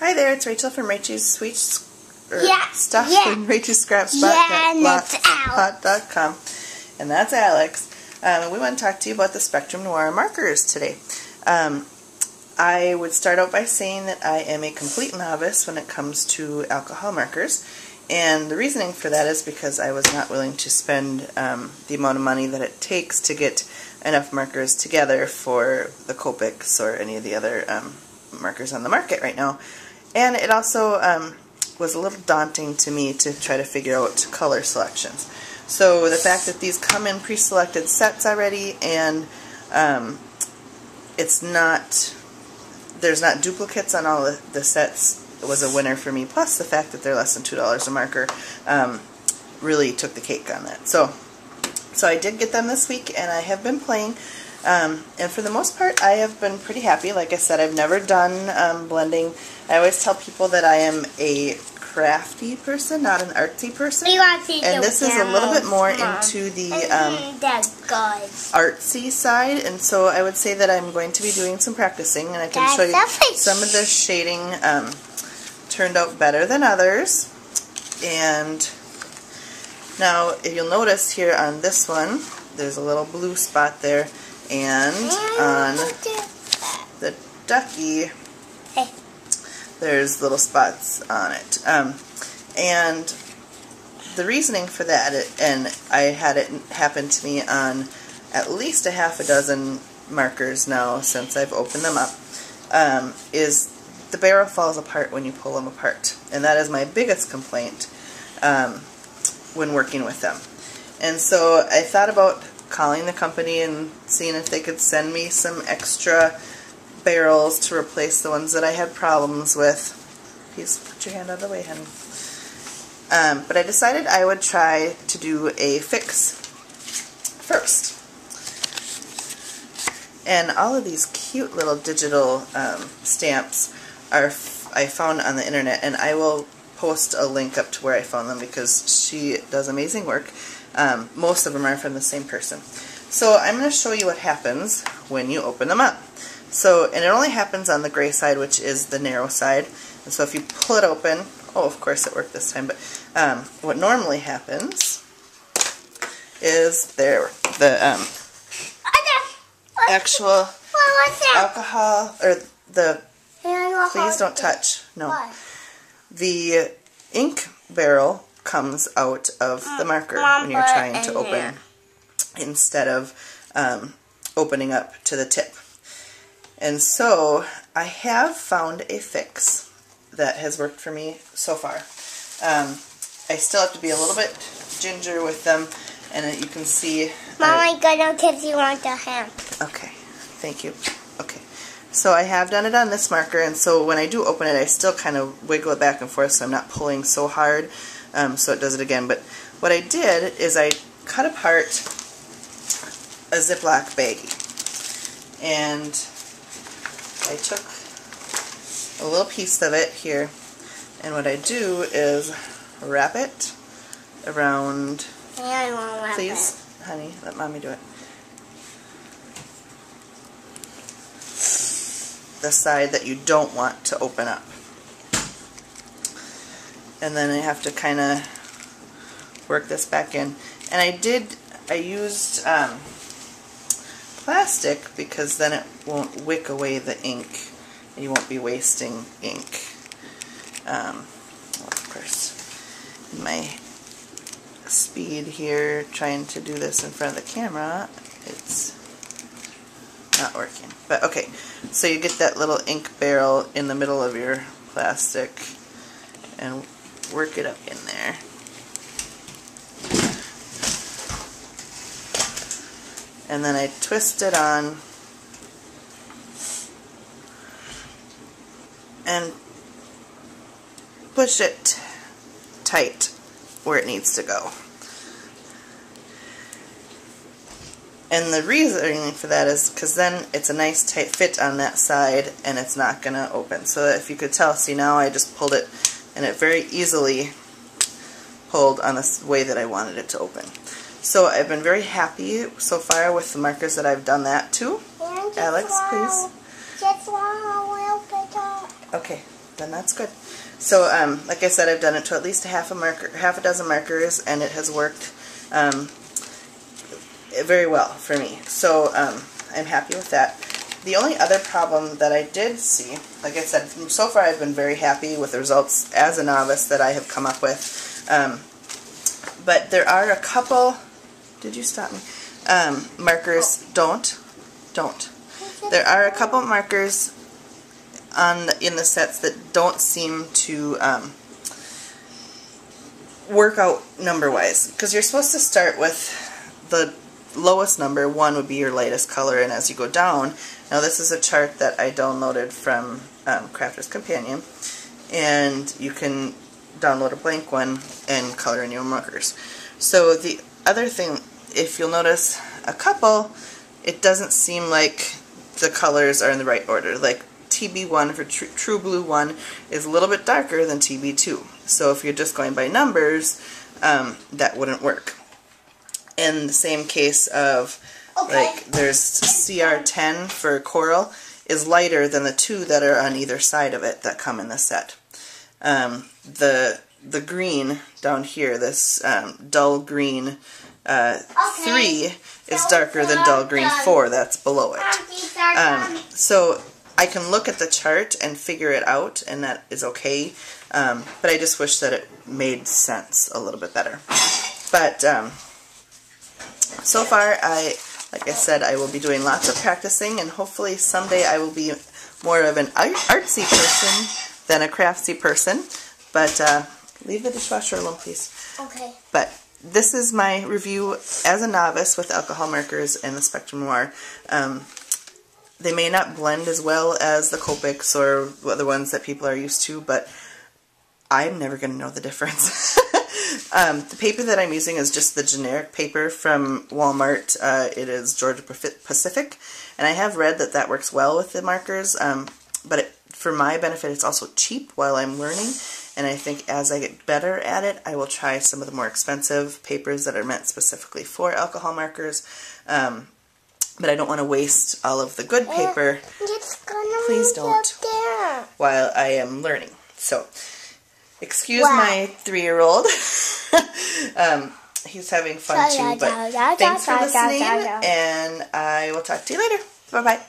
Hi there, it's Rachel from Rachel's Sweet Stuff and Rachel's Scraps Blogspot.com, and that's Alex. We want to talk to you about the Spectrum Noir markers today. I would start out by saying that I am a complete novice when it comes to alcohol markers, and the reasoning for that is because I was not willing to spend the amount of money that it takes to get enough markers together for the Copics or any of the other markers on the market right now. And it also was a little daunting to me to try to figure out color selections. So the fact that these come in pre-selected sets already, and there's not duplicates on all the sets, was a winner for me. Plus the fact that they're less than $2 a marker really took the cake on that. So I did get them this week, and I have been playing. And for the most part, I have been pretty happy. Like I said, I've never done blending. I always tell people that I am a crafty person, not an artsy person. And this is a little bit more into the artsy side. And so I would say that I'm going to be doing some practicing, and I can show you some of the shading turned out better than others. And now, if you'll notice here on this one, there's a little blue spot there. And on the ducky, there's little spots on it. And the reasoning for that, and I had it happen to me on at least a half a dozen markers now since I've opened them up, is the barrel falls apart when you pull them apart. And that is my biggest complaint when working with them. And so I thought about calling the company and seeing if they could send me some extra barrels to replace the ones that I had problems with. Please put your hand out of the way, honey. But I decided I would try to do a fix first. And all of these cute little digital stamps are I found on the internet, and I will post a link up to where I found them because she does amazing work. Most of them are from the same person. So I'm going to show you what happens when you open them up. So, and it only happens on the gray side, which is the narrow side. And so if you pull it open, oh, of course it worked this time, but what normally happens is the actual alcohol, or the, please don't touch, no. The ink barrel comes out of the marker when you're trying to open, instead of opening up to the tip. And so I have found a fix that has worked for me so far. I still have to be a little bit ginger with them, and you can see. Mom, I'm gonna give you on the hand. Okay, thank you. Okay, so I have done it on this marker, and so when I do open it, I still kind of wiggle it back and forth, so I'm not pulling so hard. So it does it again. But what I did is I cut apart a Ziploc baggie, and I took a little piece of it here, and what I do is wrap it around. Yeah, I won't wrap please, honey, let mommy do it. The side that you don't want to open up. And then I have to kind of work this back in. And I used plastic because then it won't wick away the ink, and you won't be wasting ink. Well, of course, my speed here trying to do this in front of the camera, it's not working. But okay, so you get that little ink barrel in the middle of your plastic and work it up in there. And then I twist it on and push it tight where it needs to go. And the reason for that is because then it's a nice tight fit on that side, and it's not going to open. So if you could tell, see, now I just pulled it, and it very easily pulled on the way that I wanted it to open. So I've been very happy so far with the markers that I've done that to. Alex, please. Just one a little bit up. Okay. then that's good. So, like I said, I've done it to at least half a dozen markers, and it has worked very well for me. So, I'm happy with that. The only other problem that I did see, like I said, so far I've been very happy with the results as a novice that I have come up with. But there are a couple, did you stop me? Markers, don't. There are a couple markers in the sets that don't seem to work out number-wise. Because you're supposed to start with the lowest number. 1 would be your lightest color, and as you go down, now this is a chart that I downloaded from Crafter's Companion, and you can download a blank one and color in your markers. So the other thing, if you'll notice a couple, it doesn't seem like the colors are in the right order. Like TB1 for True Blue 1 is a little bit darker than TB2. So if you're just going by numbers, that wouldn't work. In the same case of, like, there's CR10 for Coral is lighter than the 2 that are on either side of it that come in the set. The green down here, this dull green 3 is darker than dull green 4 that's below it. So I can look at the chart and figure it out, and that is okay, but I just wish that it made sense a little bit better. But so far, like I said, I will be doing lots of practicing, and hopefully someday I will be more of an artsy person than a craftsy person. But leave the dishwasher alone, please. Okay. But this is my review as a novice with alcohol markers and the Spectrum Noir. They may not blend as well as the Copics or other ones that people are used to, but I'm never going to know the difference. The paper that I'm using is just the generic paper from Walmart. It is Georgia Pacific, and I have read that that works well with the markers, but for my benefit, it's also cheap while I'm learning, and I think as I get better at it, I will try some of the more expensive papers that are meant specifically for alcohol markers. But I don't want to waste all of the good paper. Please don't. While I am learning. So, excuse my 3-year-old. He's having fun too, but thanks for listening, and I will talk to you later. Bye-bye.